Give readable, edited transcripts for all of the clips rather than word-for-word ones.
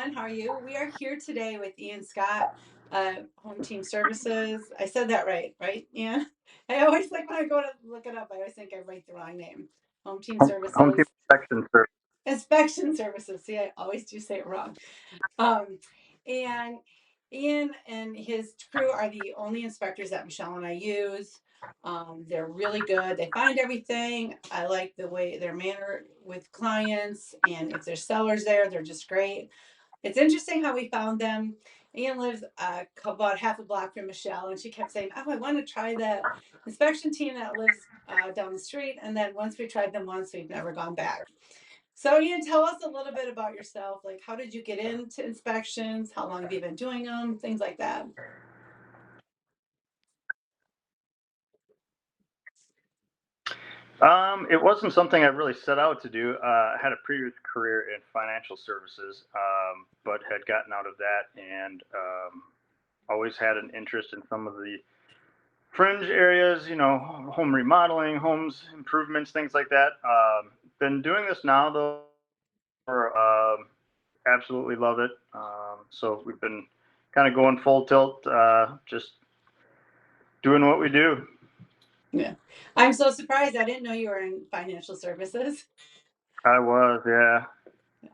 everyone. How are you? We are here today with Ian Scott, Home Team Services. I said that right, Ian? I always like when I go to look it up, I always think I write the wrong name. Home Team Home team Services, inspection service. Inspection Services. See, I always do say it wrong. Um, and Ian and his crew are the only inspectors that Michelle and I use. They're really good. They find everything. I like the way their manner with clients, and if there's sellers there, they're just great. It's interesting how we found them. Ian lives about half a block from Michelle, and she kept saying, "Oh, I want to try the inspection team that lives down the street." And then once we tried them once, we've never gone back. So, Ian, tell us a little bit about yourself. Like, how did you get into inspections? How long have you been doing them? Things like that. It wasn't something I really set out to do. I had a previous career in financial services, but had gotten out of that and always had an interest in some of the fringe areas, home remodeling, homes improvements, things like that. Been doing this now, though, for, absolutely love it. So we've been kind of going full tilt, just doing what we do. Yeah. I'm so surprised. I didn't know you were in financial services. I was, yeah. Yeah.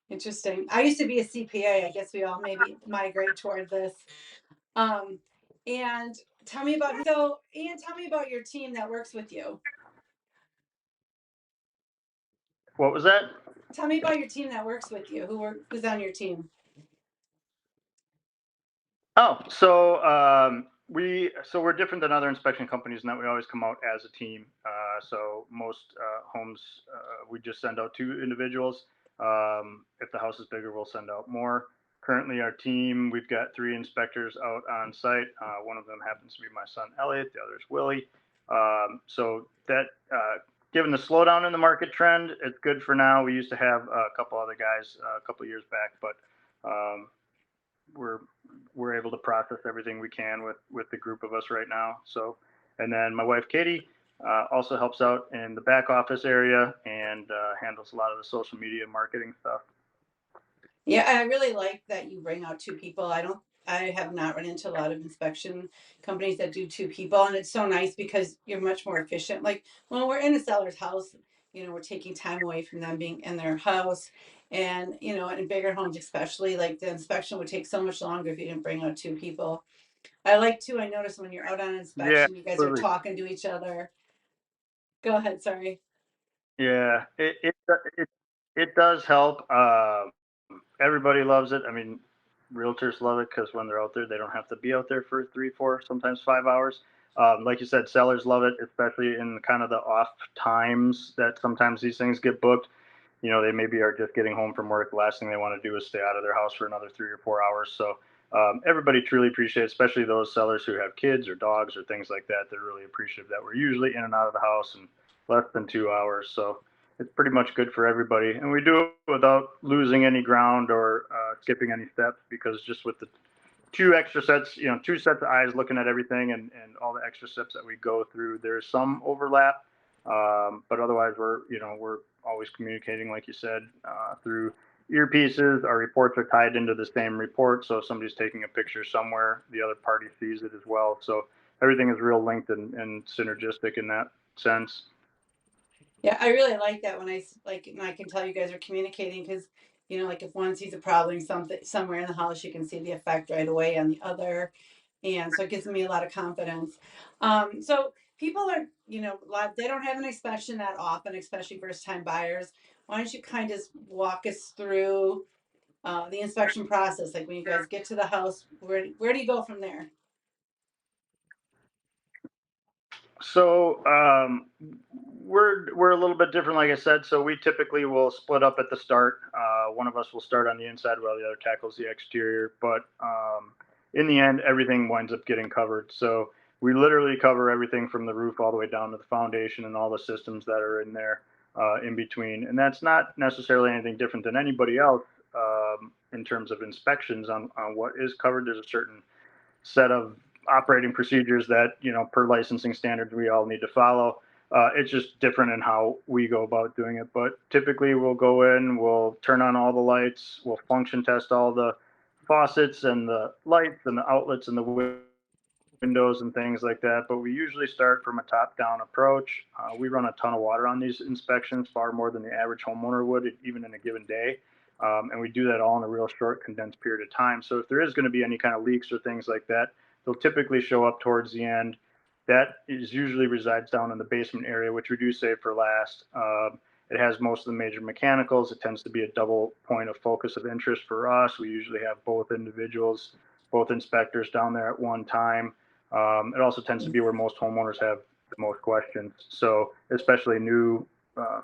Interesting. I used to be a CPA. I guess we all maybe migrate toward this. Um, and tell me about, so Ian, tell me about your team that works with you. What was that? Tell me about your team that works with you. Who's on your team? Oh, so we're different than other inspection companies in that we always come out as a team. So most homes we just send out two individuals. If the house is bigger, we'll send out more. Currently, our team we've got three inspectors out on site. One of them happens to be my son Elliot. The other is Willie. So that given the slowdown in the market trend, it's good for now. We used to have a couple other guys a couple of years back, but we're we're able to process everything we can with the group of us right now. So, and then my wife Katie also helps out in the back office area and handles a lot of the social media marketing stuff. Yeah, I really like that you bring out two people. I have not run into a lot of inspection companies that do two people, and it's so nice because you're much more efficient. Like when we're in a seller's house, we're taking time away from them being in their house. And, in bigger homes, especially, like the inspection would take so much longer if you didn't bring out two people. I like too, I notice when you're out on Yeah, inspection, you guys are absolutely. talking to each other. Go ahead, sorry. Yeah, it does help. Everybody loves it. I mean, realtors love it because when they're out there, they don't have to be out there for 3, 4, sometimes 5 hours. Like you said, sellers love it, especially in kind of the off times that sometimes these things get booked. They maybe are just getting home from work. The last thing they want to do is stay out of their house for another 3 or 4 hours. So everybody truly appreciates, especially those sellers who have kids or dogs or things like that. They're really appreciative that we're usually in and out of the house in less than 2 hours. So it's pretty much good for everybody. And we do it without losing any ground or skipping any steps because just with the two extra sets, two sets of eyes looking at everything and all the extra steps that we go through, there's some overlap. But otherwise, we're always communicating, like you said, through earpieces. Our reports are tied into the same report, so if somebody's taking a picture somewhere, the other party sees it as well. So everything is real linked and synergistic in that sense. Yeah, I really like that when like, and I can tell you guys are communicating because, like if one sees a problem something somewhere in the house, you can see the effect right away on the other, and so it gives me a lot of confidence. So people are, they don't have an inspection that often, especially first time buyers. Why don't you kind of walk us through the inspection process? Like when you guys get to the house, where do you go from there? So we're a little bit different, like I said. So we typically will split up at the start. One of us will start on the inside while the other tackles the exterior. But in the end, everything winds up getting covered. So we literally cover everything from the roof all the way down to the foundation and all the systems that are in there in between. And that's not necessarily anything different than anybody else in terms of inspections on what is covered. There's a certain set of operating procedures that per licensing standards we all need to follow. It's just different in how we go about doing it. But typically, we'll go in, we'll turn on all the lights, we'll function test all the faucets and the lights and the outlets and the windows and things like that. But we usually start from a top down approach. We run a ton of water on these inspections, far more than the average homeowner would, even in a given day. And we do that all in a real short, condensed period of time. So if there is going to be any kind of leaks or things like that, they'll typically show up towards the end. That is usually resides down in the basement area, which we do save for last. It has most of the major mechanicals. It tends to be a double point of focus of interest for us. We usually have both individuals, both inspectors down there at one time. It also tends to be where most homeowners have the most questions. So, especially new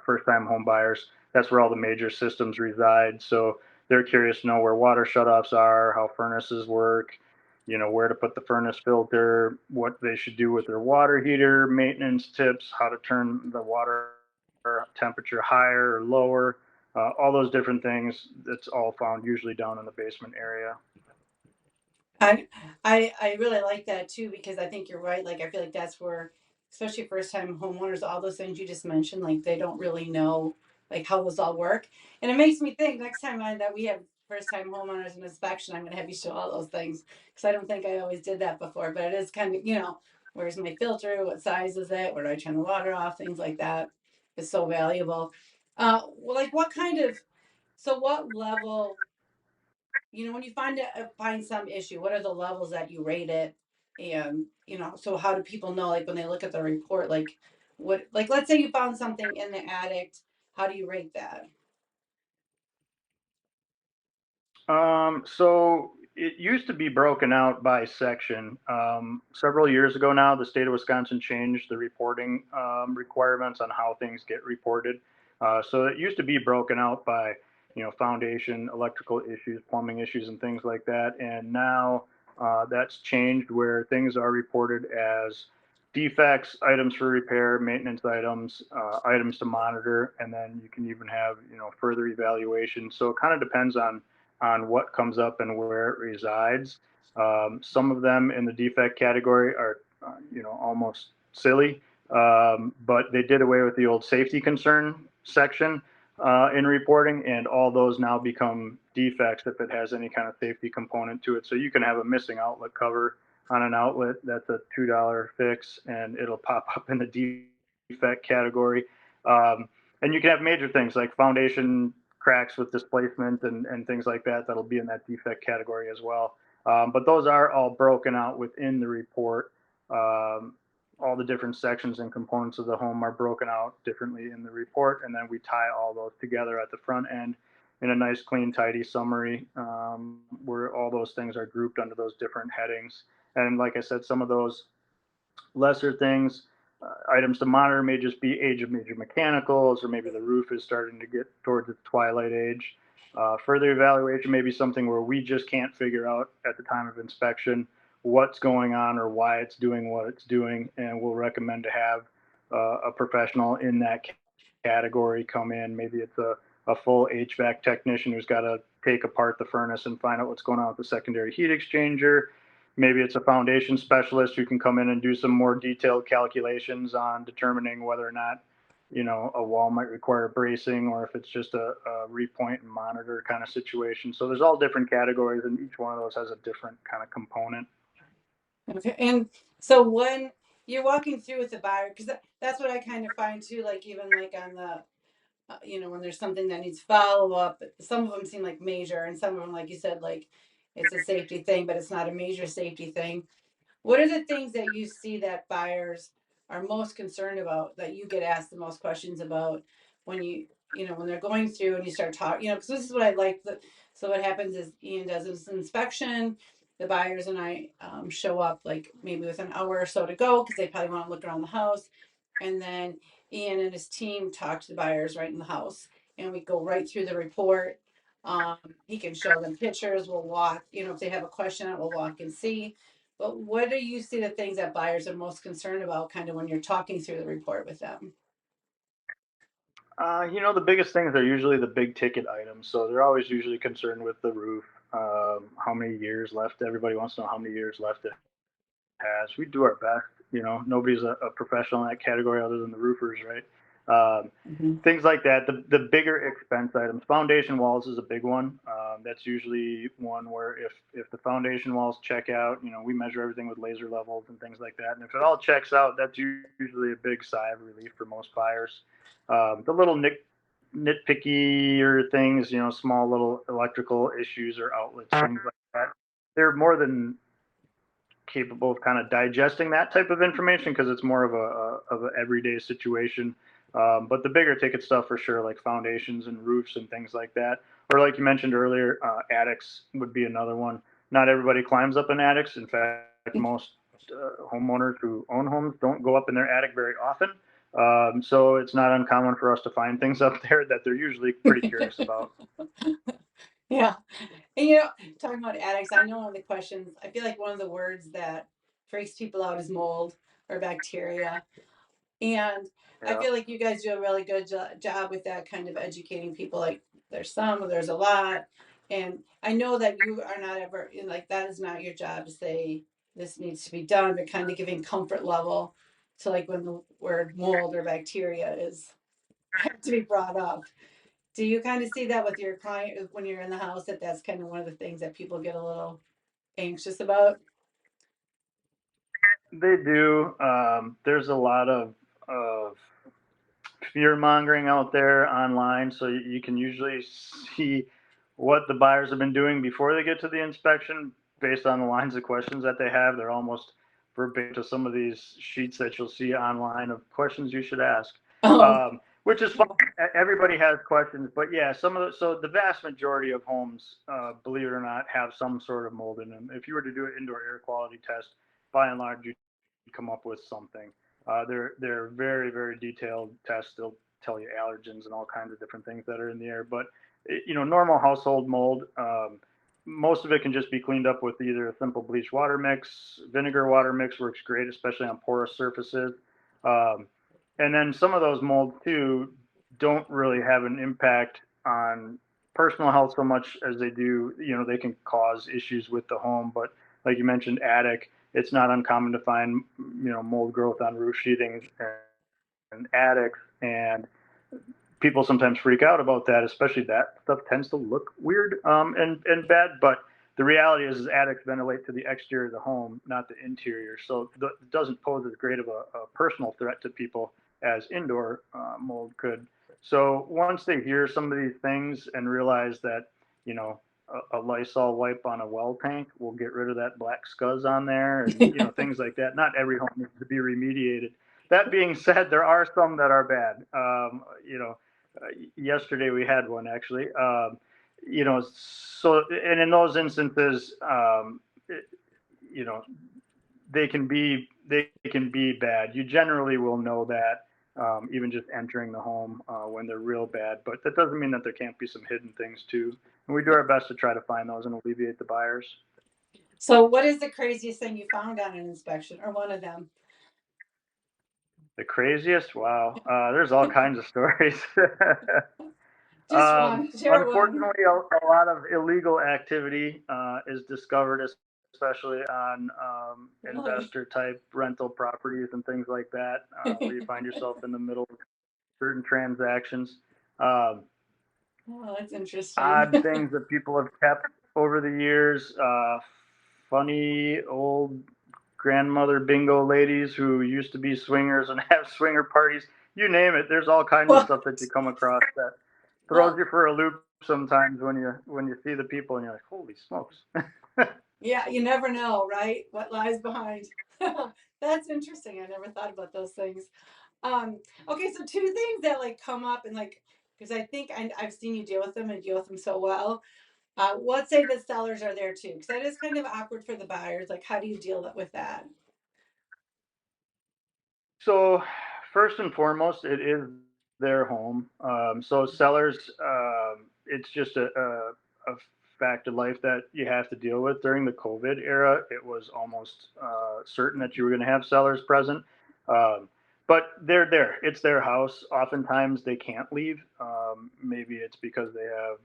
first-time home buyers, that's where all the major systems reside. So they're curious to know where water shutoffs are, how furnaces work, where to put the furnace filter, what they should do with their water heater, maintenance tips, how to turn the water temperature higher or lower, all those different things. That's all found usually down in the basement area. I I really like that too because I think you're right. Like I feel like that's where, especially first time homeowners, all those things you just mentioned, like they don't really know like how those all work. And it makes me think next time that we have first time homeowners and inspection, I'm gonna have you show all those things because I don't think I always did that before. But it is kind of where's my filter? What size is it? Where do I turn the water off? Things like that is so valuable. Well, like what kind of what level when you find some issue, what are the levels that you rate it? And so how do people know, like when they look at the report, like what, like let's say you found something in the attic, how do you rate that? So it used to be broken out by section. Several years ago now, the state of Wisconsin changed the reporting requirements on how things get reported. So it used to be broken out by, foundation, electrical issues, plumbing issues, and things like that. And now that's changed where things are reported as defects, items for repair, maintenance items, items to monitor, and then you can even have, further evaluation. So it kind of depends on what comes up and where it resides. Some of them in the defect category are, almost silly, but they did away with the old safety concern section in reporting, and all those now become defects if it has any kind of safety component to it. So you can have a missing outlet cover on an outlet that's a $2 fix, and it'll pop up in the defect category. And you can have major things like foundation cracks with displacement and things like that that'll be in that defect category as well. But those are all broken out within the report. Um, all the different sections and components of the home are broken out differently in the report, and then we tie all those together at the front end in a nice, clean, tidy summary where all those things are grouped under those different headings. And like I said, some of those lesser things. Items to monitor may just be age of major mechanicals, or maybe the roof is starting to get towards its twilight age. Further evaluation may be something where we just can't figure out at the time of inspection what's going on or why it's doing what it's doing, and we'll recommend to have a professional in that category come in. Maybe it's a full HVAC technician who's got to take apart the furnace and find out what's going on with the secondary heat exchanger. Maybe it's a foundation specialist who can come in and do some more detailed calculations on determining whether or not, a wall might require bracing or if it's just a repoint and monitor kind of situation. So there's all different categories, and each one of those has a different kind of component. Okay. And so when you're walking through with the buyer, because that's what I kind of find too, like even like on the when there's something that needs follow up, some of them seem like major and some of them, like you said, like it's a safety thing but it's not a major safety thing. What are the things that you see that buyers are most concerned about, that you get asked the most questions about when when they're going through and you start talking, because this is what I like. So what happens is Ian does his inspection, the buyers and I show up like maybe with an hour or so to go because they probably want to look around the house. And then Ian and his team talk to the buyers right in the house and we go right through the report. He can show them pictures. We'll walk, if they have a question, we'll walk and see. But what do you see the things that buyers are most concerned about kind of when you're talking through the report with them? The biggest things are usually the big ticket items. So they're always usually concerned with the roof, how many years left. Everybody wants to know how many years left it has. We do our best nobody's a professional in that category other than the roofers, right? Um, Mhm. Things like that. The bigger expense items, foundation walls is a big one. That's usually one where if the foundation walls check out, we measure everything with laser levels and things like that. And if it all checks out, that's usually a big sigh of relief for most buyers. The little nitpicky things, small little electrical issues or outlets, things like that. They're more than capable of kind of digesting that type of information because it's more of an everyday situation. But the bigger ticket stuff for sure, like foundations and roofs and things like that, or like you mentioned earlier, attics would be another one. Not everybody climbs up in attics. In fact, most homeowners who own homes don't go up in their attic very often. So it's not uncommon for us to find things up there that they're usually pretty curious about. Yeah. And talking about addicts, I know one of the questions, I feel like one of the words that freaks people out is mold or bacteria. And I Yeah. feel like you guys do a really good job with that, kind of educating people. Like, there's some, there's a lot. And I know that you are not ever, like, that is not your job to say this needs to be done, but kind of giving comfort level to, like, when the word mold or bacteria is have to be brought up. Do you kind of see that with your client when you're in the house, that that's kind of one of the things that people get a little anxious about? They do. There's a lot of fear mongering out there online, so you can usually see what the buyers have been doing before they get to the inspection based on the lines of questions that they have. They're almost verbatim to some of these sheets that you'll see online of questions you should ask, Oh, which is fine. Everybody has questions, but yeah, so the vast majority of homes, believe it or not, have some sort of mold in them. If you were to do an indoor air quality test, by and large, you come up with something. They're very detailed tests. They'll tell you allergens and all kinds of different things that are in the air. But normal household mold, most of it can just be cleaned up with either a simple bleach water mix, vinegar water mix works great, especially on porous surfaces. Um, and then some of those molds too don't really have an impact on personal health so much as they do. They can cause issues with the home. But like you mentioned, attic, it's not uncommon to find mold growth on roof sheathings and attics, and people sometimes freak out about that. Especially that stuff tends to look weird and bad, but the reality is attics ventilate to the exterior of the home, not the interior, so it doesn't pose as great of a personal threat to people as indoor mold could. So once they hear some of these things and realize that you know a Lysol wipe on a well tank will get rid of that black scuzz on there, and things like that. Not every home needs to be remediated. That being said, there are some that are bad. Yesterday we had one actually. So and in those instances, you know, they can be bad. You generally will know that even just entering the home when they're real bad. But that doesn't mean that there can't be some hidden things too. And we do our best to try to find those and alleviate the buyers. so what is the craziest thing you found on an inspection, or one of them? The craziest? Wow. There's all kinds of stories. Just one, share one. Unfortunately, a lot of illegal activity is discovered, especially on Really? investor type rental properties and things like that, where you find yourself in the middle of certain transactions. Um, Oh, that's interesting. Odd things that people have kept over the years. Funny old grandmother bingo ladies who used to be swingers and have swinger parties. You name it. There's all kinds of Well, stuff that you come across that throws well, you for a loop sometimes when you see the people and you're like, holy smokes. yeah, you never know, right? What lies behind. That's interesting. I never thought about those things. Um, okay, so two things that like come up and like, because I think I've seen you deal with them and deal with them so well. Let's say the sellers are there too, because that is kind of awkward for the buyers. Like, how do you deal with that? So first and foremost, it is their home. So sellers, it's just a fact of life that you have to deal with. During the COVID era, it was almost certain that you were going to have sellers present. Um, but they're there. It's their house. Oftentimes they can't leave. Maybe it's because they have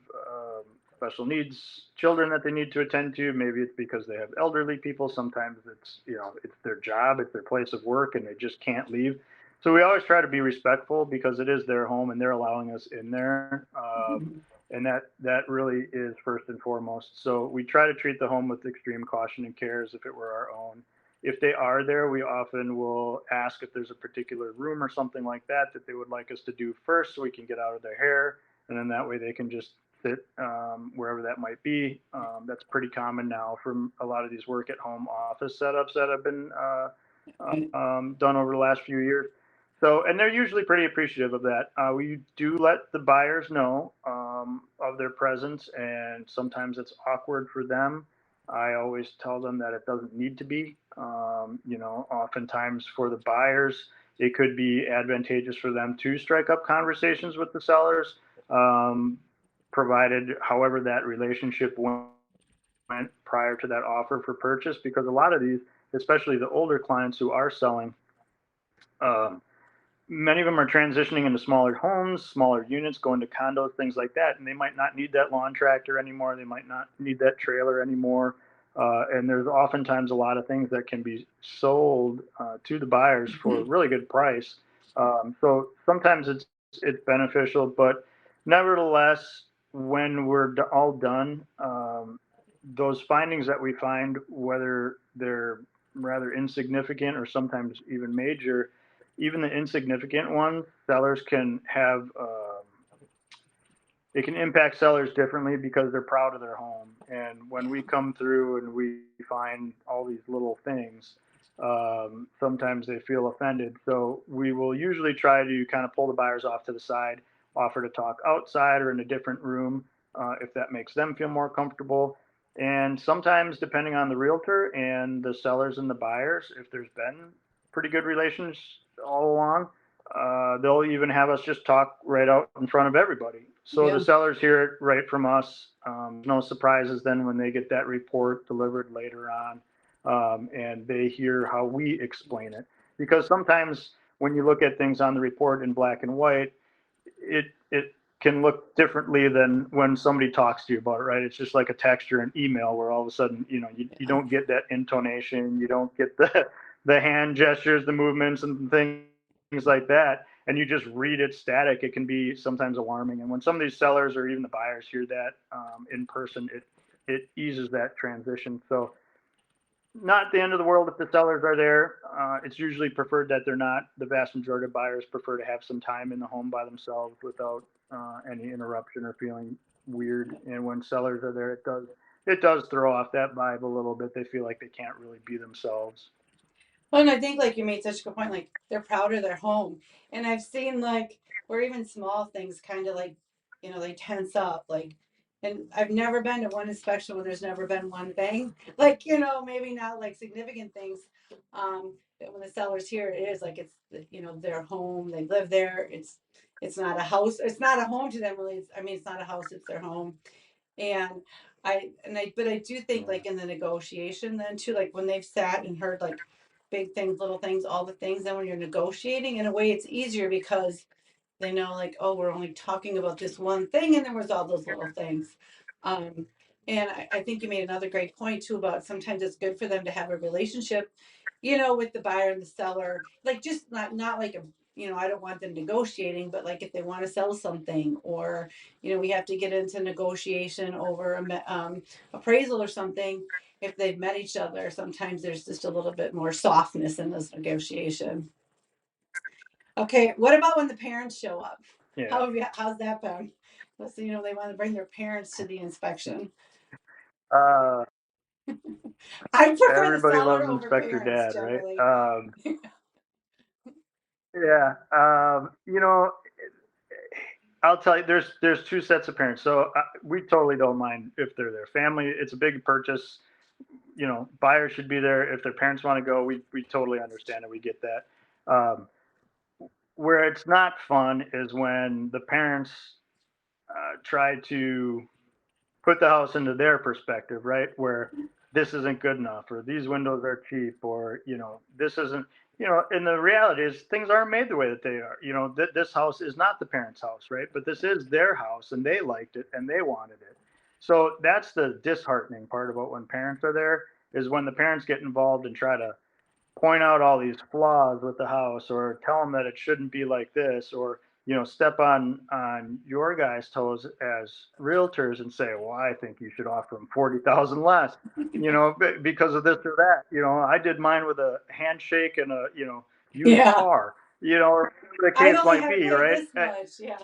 special needs children that they need to attend to. Maybe it's because they have elderly people. Sometimes it's, it's their job, it's their place of work, and they just can't leave. So we always try to be respectful because it is their home and they're allowing us in there. And that really is first and foremost. So we try to treat the home with extreme caution and care as if it were our own. If they are there, we often will ask if there's a particular room or something like that that they would like us to do first, so we can get out of their hair, and then that way they can just sit wherever that might be. That's pretty common now from a lot of these work at home office setups that have been done over the last few years. So, and they're usually pretty appreciative of that. We do let the buyers know of their presence, and sometimes it's awkward for them. I always tell them that it doesn't need to be. Oftentimes for the buyers, it could be advantageous for them to strike up conversations with the sellers, um, provided, however, that relationship went prior to that offer for purchase. Because a lot of these, especially the older clients who are selling, um, many of them are transitioning into smaller homes, smaller units, going to condos, things like that, and they might not need that lawn tractor anymore. They might not need that trailer anymore. And there's oftentimes a lot of things that can be sold to the buyers for a really good price. So sometimes it's beneficial, but nevertheless, when we're all done, those findings that we find, whether they're rather insignificant or sometimes even major, even the insignificant ones, sellers can have, it can impact sellers differently because they're proud of their home. And when we come through and we find all these little things, sometimes they feel offended. So we will usually try to kind of pull the buyers off to the side, offer to talk outside or in a different room if that makes them feel more comfortable. And sometimes, depending on the realtor and the sellers and the buyers, if there's been pretty good relations all along, they'll even have us just talk right out in front of everybody. So the Yeah. sellers hear it right from us. No surprises then when they get that report delivered later on, and they hear how we explain it. Because sometimes when you look at things on the report in black and white, it can look differently than when somebody talks to you about it, right? It's just like a text or an email where all of a sudden, you Yeah. don't get that intonation, you don't get the hand gestures, the movements, and things like that, and you just read it static. It can be sometimes alarming. And when some of these sellers or even the buyers hear that in person, it eases that transition. So not the end of the world if the sellers are there. It's usually preferred that they're not. The vast majority of buyers prefer to have some time in the home by themselves without any interruption or feeling weird. And when sellers are there, it does throw off that vibe a little bit. They feel like they can't really be themselves. Well, and I think like you made such a good point, like they're proud of their home. And I've seen like where even small things kind of like, they tense up. Like, and I've never been to one inspection when there's never been one thing. Like, maybe not like significant things. But when the seller's here, it is like it's their home. They live there. It's not a house. It's not a home to them really. It's not a house, it's their home. And but I do think Yeah. like in the negotiation then too, like when they've sat and heard like big things, little things, all the things, then when you're negotiating, in a way it's easier because they know like, oh, we're only talking about this one thing and there was all those little things. Um, and I think you made another great point too about sometimes it's good for them to have a relationship, with the buyer and the seller, like just not like I don't want them negotiating, but like if they want to sell something or, we have to get into negotiation over appraisal or something. If they've met each other, sometimes there's just a little bit more softness in this negotiation. Okay, what about when the parents show up? Yeah. How's that been? Let's say, they want to bring their parents to the inspection. Uh, I prefer the Everybody seller loves over Inspector parents Dad, right? generally. Yeah. I'll tell you, there's two sets of parents. So we totally don't mind if they're there. Family, it's a big purchase. Buyers should be there. If their parents want to go, we totally understand it. We get that. Um, where it's not fun is when the parents try to put the house into their perspective, right? Where this isn't good enough, or these windows are cheap, or this isn't. And the reality is things aren't made the way that they are. This house is not the parents' house, right? But this is their house, and they liked it and they wanted it. So that's the disheartening part about when parents are there, is when the parents get involved and try to point out all these flaws with the house, or tell them that it shouldn't be like this, or step on your guys' toes as realtors and say, well, I think you should offer them 40,000 less, because of this or that. I did mine with a handshake and a used Yeah. car, or whatever the I case only might had to be, pay right? this much. Yeah.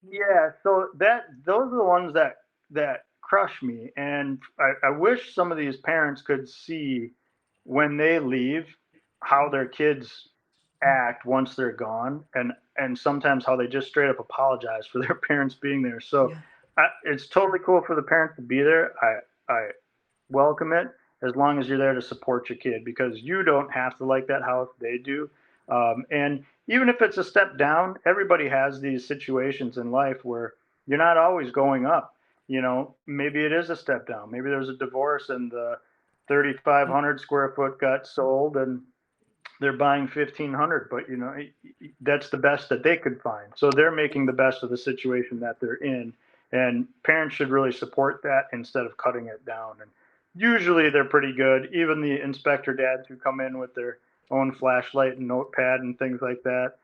Yeah, so those are the ones that crush me, and I wish some of these parents could see when they leave how their kids act once they're gone, and sometimes how they just straight up apologize for their parents being there. So Yeah. it's totally cool for the parents to be there. I welcome it as long as you're there to support your kid, because you don't have to like that house, they do. And even if it's a step down, everybody has these situations in life where you're not always going up. Maybe it is a step down. Maybe there's a divorce and the 3,500 square foot got sold and they're buying 1,500, but that's the best that they could find. So they're making the best of the situation that they're in, and parents should really support that instead of cutting it down. And usually they're pretty good. Even the inspector dads who come in with their own flashlight and notepad and things like that,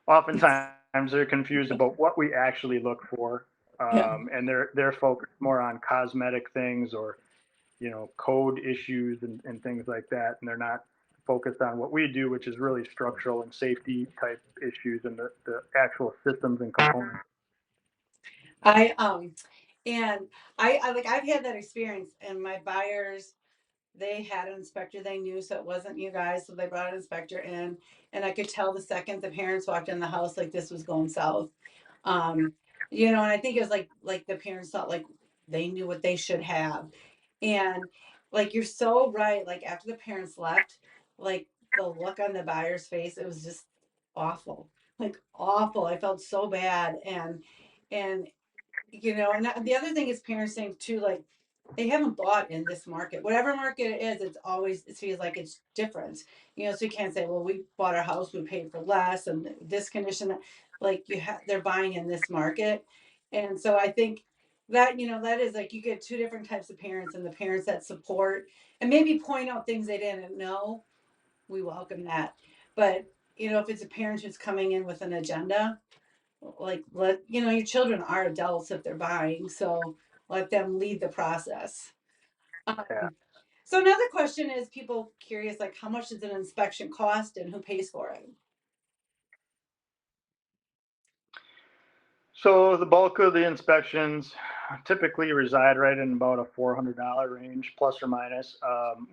oftentimes they're confused about what we actually look for, Yeah. and they're focused more on cosmetic things, or code issues and things like that, and they're not focused on what we do, which is really structural and safety type issues, and the actual systems and components. I and I like I've had that experience, and my buyers, they had an inspector they knew, so it wasn't you guys, so they brought an inspector in, and I could tell the second the parents walked in the house, like, this was going south. um and I think it was like the parents thought like they knew what they should have. And like, you're so right, like after the parents left, like the look on the buyer's face, it was just awful, like awful. I felt so bad. And and the other thing is parents saying too, like, they haven't bought in this market. Whatever market it is, it's always, it feels like it's different. So you can't say, well, we bought our house, we paid for less, and this condition. Like, they're buying in this market. And so I think that, that is like, you get two different types of parents, and the parents that support and maybe point out things they didn't know. We welcome that. But if it's a parent who's coming in with an agenda, like, let your children are adults if they're buying, so let them lead the process. Yeah. So another question is, people curious, like, how much does an inspection cost and who pays for it? So the bulk of the inspections typically reside right in about a $400 range, plus or minus.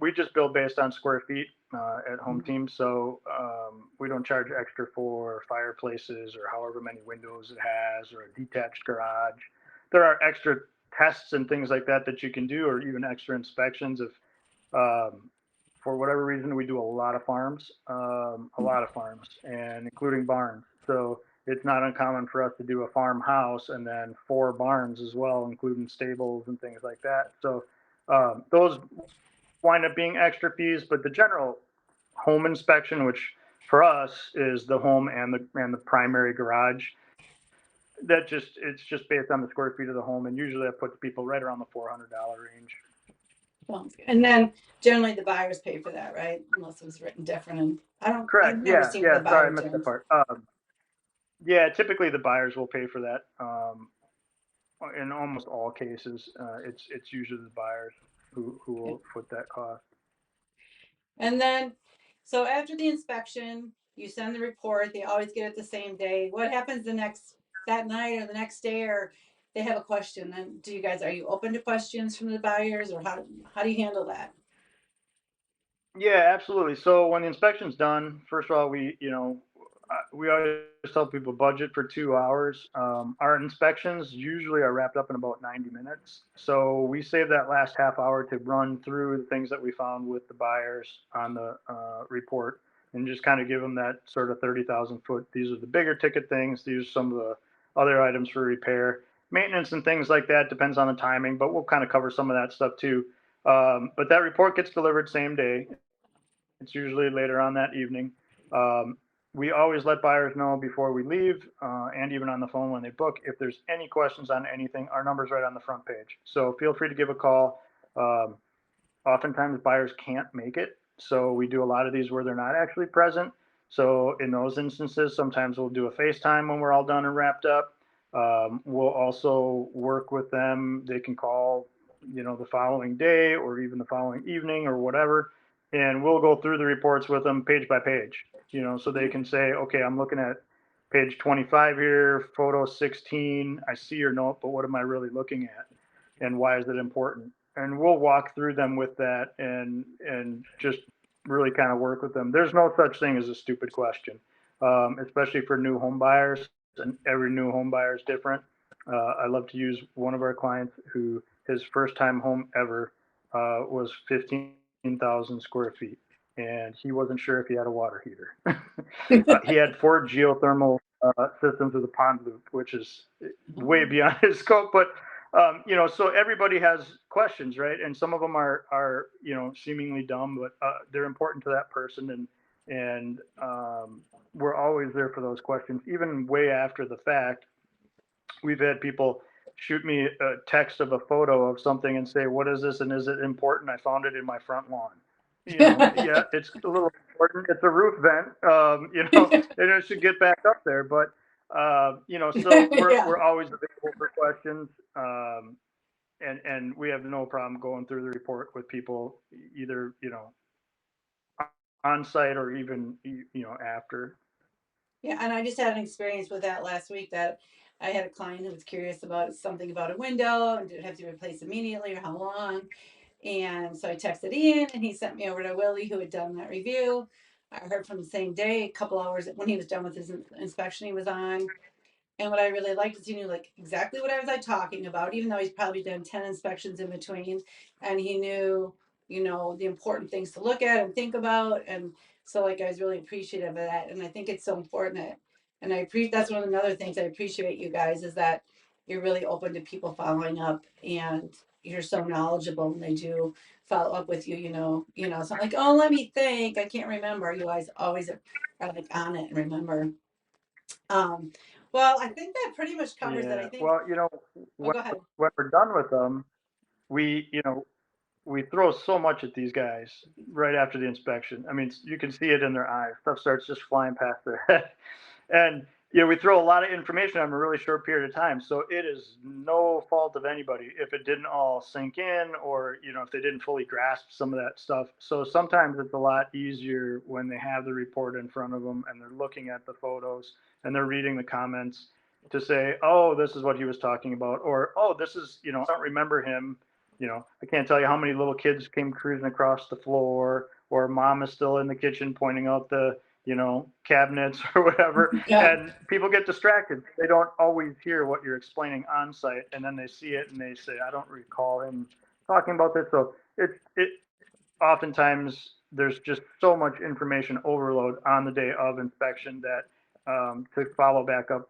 We just bill based on square feet at Home Team, so we don't charge extra for fireplaces or however many windows it has, or a detached garage. There are extra tests and things like that that you can do, or even extra inspections if for whatever reason, we do a lot of farms, and including barns. So it's not uncommon for us to do a farmhouse and then 4 barns as well, including stables and things like that. So those wind up being extra fees, but the general home inspection, which for us is the home and the primary garage, it's just based on the square feet of the home, and usually that puts people right around the $400 range. Well, and then generally the buyers pay for that, right? Unless it was written different. And I've Correct. never Yeah. seen where Yeah. the Sorry, I buyer missed that didn't. part. Yeah, typically the buyers will pay for that. In almost all cases, it's usually the buyers who will foot that cost. And then, so after the inspection, you send the report. They always get it the same day. What happens that night or the next day, or they have a question? Then, are you open to questions from the buyers, or how do you handle that? Yeah, absolutely. So when the inspection's done, first of all, we always tell people budget for 2 hours. Our inspections usually are wrapped up in about 90 minutes. So we save that last half hour to run through the things that we found with the buyers on the report, and just kind of give them that sort of 30,000 foot. These are the bigger ticket things. These are some of the other items for repair, maintenance, and things like that. Depends on the timing, but we'll kind of cover some of that stuff too. But that report gets delivered same day. It's usually later on that evening. Um, we always let buyers know before we leave, and even on the phone when they book, if there's any questions on anything. Our number's right on the front page, so feel free to give a call. Um, Oftentimes buyers can't make it, so we do a lot of these where they're not actually present. So in those instances, sometimes we'll do a FaceTime when we're all done and wrapped up. We'll also work with them. They can call, the following day or even the following evening or whatever, and we'll go through the reports with them page by page. So they can say, okay, I'm looking at page 25 here, photo 16. I see your note, but what am I really looking at, and why is it important? And we'll walk through them with that, and just really kind of work with them. There's no such thing as a stupid question, especially for new home buyers, and every new home buyer is different. I love to use one of our clients who his first time home ever was 15,000 square feet, and he wasn't sure if he had a water heater. He had 4 geothermal systems with a pond loop, which is way beyond his scope. But so everybody has questions, right? And some of them are seemingly dumb, but they're important to that person, and we're always there for those questions, even way after the fact. We've had people shoot me a text of a photo of something and say, "What is this? And is it important? I found it in my front lawn." Yeah, it's a little important. It's a roof vent, and it should get back up there. But so we're Yeah. we're always available for questions, and we have no problem going through the report with people, either on site or even after. Yeah, and I just had an experience with that last week that I had a client who was curious about something about a window and did it have to be replaced immediately or how long. And so I texted Ian and he sent me over to Willie who had done that review. I heard from the same day, a couple hours when he was done with his inspection he was on. And what I really liked is he knew like exactly what I was like talking about, even though he's probably done 10 inspections in between. And he knew, the important things to look at and think about. And so like I was really appreciative of that. And I think it's so important that and I appreciate that's one of the other things I appreciate you guys is that you're really open to people following up and you're so knowledgeable when they do follow up with you, it's not like, oh, let me think. I can't remember. You guys always are like on it and remember. Um, well, I think that pretty much covers it. I Yeah. think. Well, Oh, when go ahead. when we're done with them, we throw so much at these guys right after the inspection. I mean, you can see it in their eyes. Stuff starts just flying past their head, and we throw a lot of information on a really short period of time. So it is no fault of anybody if it didn't all sink in, or if they didn't fully grasp some of that stuff. So sometimes it's a lot easier when they have the report in front of them and they're looking at the photos and they're reading the comments to say, oh, this is what he was talking about, or oh, this is, I don't remember him. I can't tell you how many little kids came cruising across the floor, or mom is still in the kitchen pointing out the, cabinets or whatever. Yeah. And people get distracted. They don't always hear what you're explaining on site, and then they see it and they say, I don't recall him talking about this. So it oftentimes there's just so much information overload on the day of inspection that to follow back up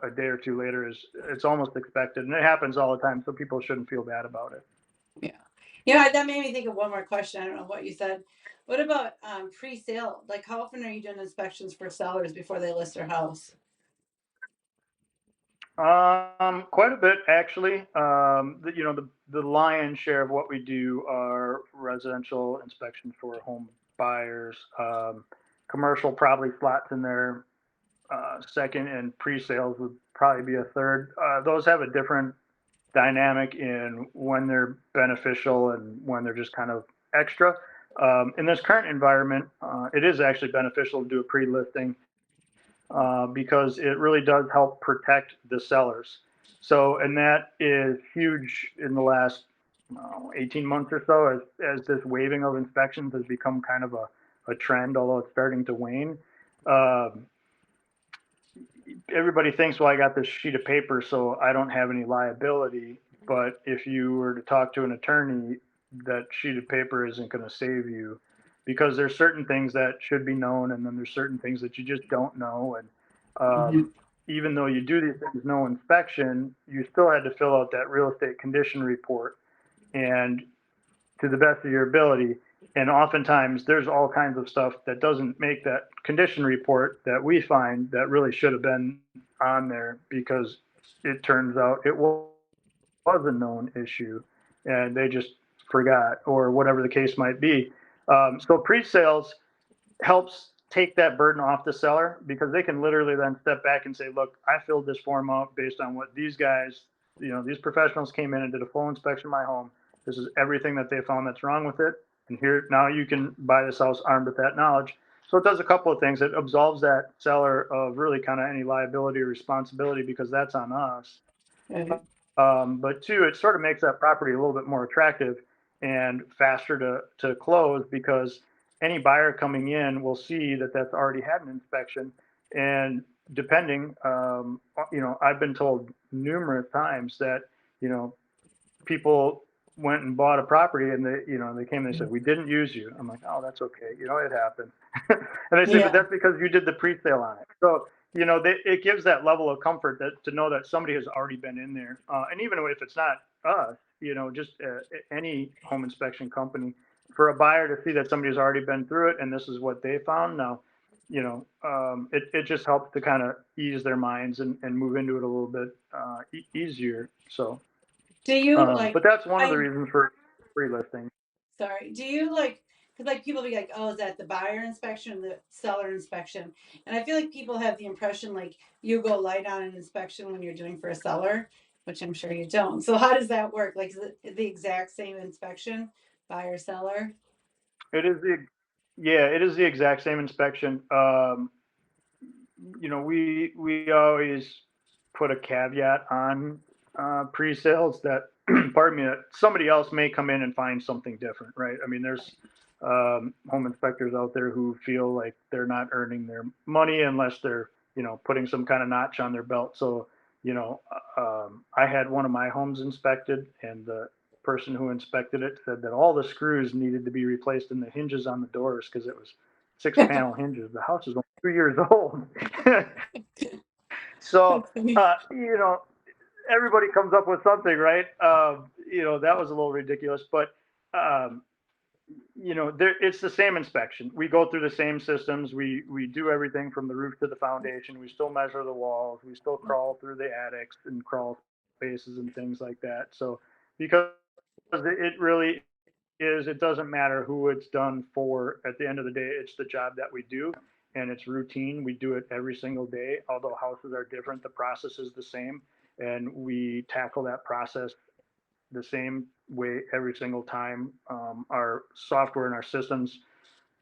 a day or two later is it's almost expected, and it happens all the time. So people shouldn't feel bad about it. Yeah. That made me think of one more question. I don't know what you said. What about pre-sale? Like, how often are you doing inspections for sellers before they list their house? Quite a bit actually. The lion's share of what we do are residential inspections for home buyers. Commercial probably slots in there second, and pre-sales would probably be a third. Those have a different dynamic in when they're beneficial and when they're just kind of extra. In this current environment, it is actually beneficial to do a pre-listing because it really does help protect the sellers. So, and that is huge in the last 18 months or so, as this waiving of inspections has become kind of a trend, although it's starting to wane. Um, Everybody thinks, well, I got this sheet of paper, so I don't have any liability. But if you were to talk to an attorney, that sheet of paper isn't going to save you, because there's certain things that should be known, and then there's certain things that you just don't know. And Mhm. even though you do these things, no inspection, you still had to fill out that real estate condition report. And to the best of your ability, And oftentimes there's all kinds of stuff that doesn't make that condition report that we find that really should have been on there because it turns out it was a known issue and they just forgot or whatever the case might be. So pre-sales helps take that burden off the seller because they can literally then step back and say, look, I filled this form out based on what these guys, these professionals came in and did a full inspection of my home. This is everything that they found that's wrong with it. And here, now you can buy this house armed with that knowledge. So it does a couple of things. It absolves that seller of really kind of any liability or responsibility because that's on us. Right. But two, it sort of makes that property a little bit more attractive and faster to close because any buyer coming in will see that that's already had an inspection. And depending, I've been told numerous times that, you know, people went and bought a property and they came and they said, we didn't use you. I'm like, oh, that's okay. It happened. And they say, but Yeah. that's because you did the pre-sale on it. So, it gives that level of comfort that to know that somebody has already been in there. And even if it's not us, just any home inspection company, for a buyer to see that somebody's already been through it and this is what they found now, it just helps to kind of ease their minds and move into it a little bit easier. So, Do you like, but that's one of the I, reasons for free listing. sorry, do you like, because like people be like, oh, is that the buyer inspection or the seller inspection? And I feel like people have the impression like you go light on an inspection when you're doing for a seller, which I'm sure you don't. So how does that work? Like, is it the exact same inspection, buyer, seller? It is the Yeah, it is the exact same inspection. We always put a caveat on pre-sales that pardon me, that somebody else may come in and find something different, right? I mean, there's home inspectors out there who feel like they're not earning their money unless they're putting some kind of notch on their belt. So I had one of my homes inspected, and the person who inspected it said that all the screws needed to be replaced in the hinges on the doors because it was six panel hinges. The house is only 2 years old. So, That's funny. everybody comes up with something, right? That was a little ridiculous, but um, it's the same inspection. We go through the same systems. We do everything from the roof to the foundation. We still measure the walls. We still crawl through the attics and crawl spaces and things like that. So, because it really is, it doesn't matter who it's done for. At the end of the day, it's the job that we do, and it's routine. We do it every single day. Although houses are different, the process is the same, and we tackle that process the same way every single time. Our software and our systems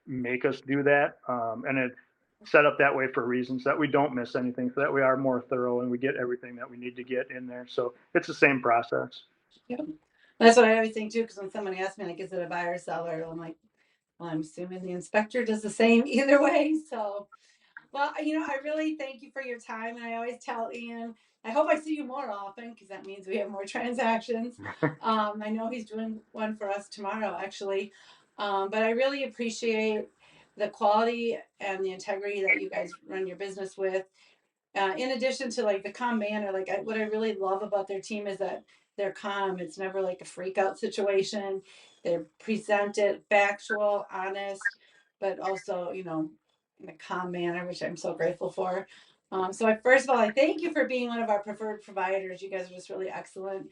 make us do that, and it's set up that way for reasons that we don't miss anything, so that we are more thorough and we get everything that we need to get in there. So it's the same process. Yep. That's what I always think too, because when someone asks me, like, is it a buyer or seller? I'm like, well, I'm assuming the inspector does the same either way. So, well, I really thank you for your time. And I always tell Ian, I hope I see you more often because that means we have more transactions. I know he's doing one for us tomorrow, actually. But I really appreciate the quality and the integrity that you guys run your business with. In addition to like the calm manner, like what I really love about their team is that they're calm. It's never like a freak out situation. They present it factual, honest, but also, in a calm manner, which I'm so grateful for. First of all, I thank you for being one of our preferred providers. You guys are just really excellent.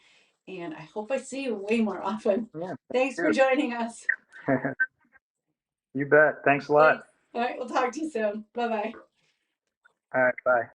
And I hope I see you way more often. Yeah, Thanks for thank joining us. you. You bet. Thanks a lot. Thanks. All right, we'll talk to you soon. Bye bye. All right, bye.